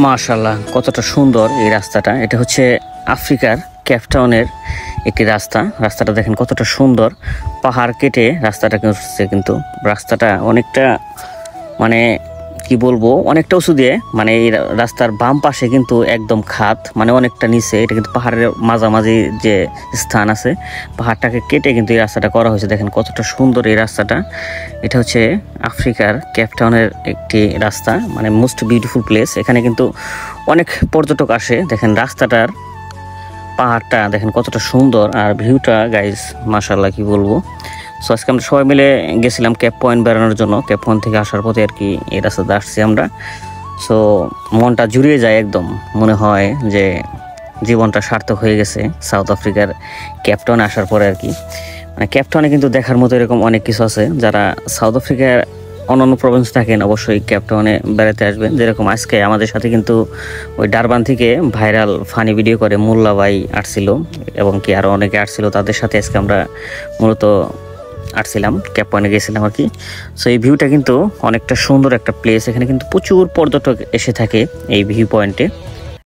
মাশাআল্লাহ, কতটা সুন্দর এই রাস্তাটা। এটা হচ্ছে আফ্রিকার কেপটাউনের একটি রাস্তাটা দেখেন কতটা সুন্দর। পাহাড় কেটে রাস্তাটা করছে, কিন্তু রাস্তাটা অনেকটা মানে কি বলবো, অনেকটা উঁচু দিয়ে, মানে এই রাস্তার বাম পাশে কিন্তু একদম খাত, মানে অনেকটা নিচে। এটা কিন্তু পাহাড়ের মাঝামাঝি যে স্থান আছে, পাহাড়টাকে কেটে কিন্তু এই রাস্তাটা করা হয়েছে। দেখেন কতটা সুন্দর এই রাস্তাটা। এটা হচ্ছে আফ্রিকার কেপটাউনের একটি রাস্তা, মানে মোস্ট বিউটিফুল প্লেস। এখানে কিন্তু অনেক পর্যটক আসে। দেখেন রাস্তাটার পাহাড়টা দেখেন কতটা সুন্দর, আর ভিউটা গাইজ মাশাআল্লাহ কি বলবো। সো আজকে আমরা সবাই মিলে গেছিলাম কেপ পয়েন্ট বেড়ানোর জন্য। কেপ পয়েন্ট থেকে আসার পথে আর কি এই রাস্তাতে আসছি আমরা। সো মনটা জুড়িয়ে যায় একদম, মনে হয় যে জীবনটা সার্থক হয়ে গেছে সাউথ আফ্রিকার কেপটাউনে আসার পরে আর কি। মানে কেপটাউনে কিন্তু দেখার মতো এরকম অনেক কিছু আছে। যারা সাউথ আফ্রিকার অন্যান্য প্রভিন্স থাকেন অবশ্যই কেপটাউনে বেড়াতে আসবেন। যেরকম আজকে আমাদের সাথে কিন্তু ওই ডারবান থেকে ভাইরাল ফানি ভিডিও করে মোল্লা ভাই আসছিল, এবং কি আরও অনেকে আসছিল। তাদের সাথে আজকে আমরা মূলত আসছিলাম, কেপ পয়েন্টে গেছিলাম আর কি। সো এই ভিউটা কিন্তু অনেকটা সুন্দর একটা প্লেস। এখানে কিন্তু প্রচুর পর্যটক এসে থাকে এই ভিউ পয়েন্টে।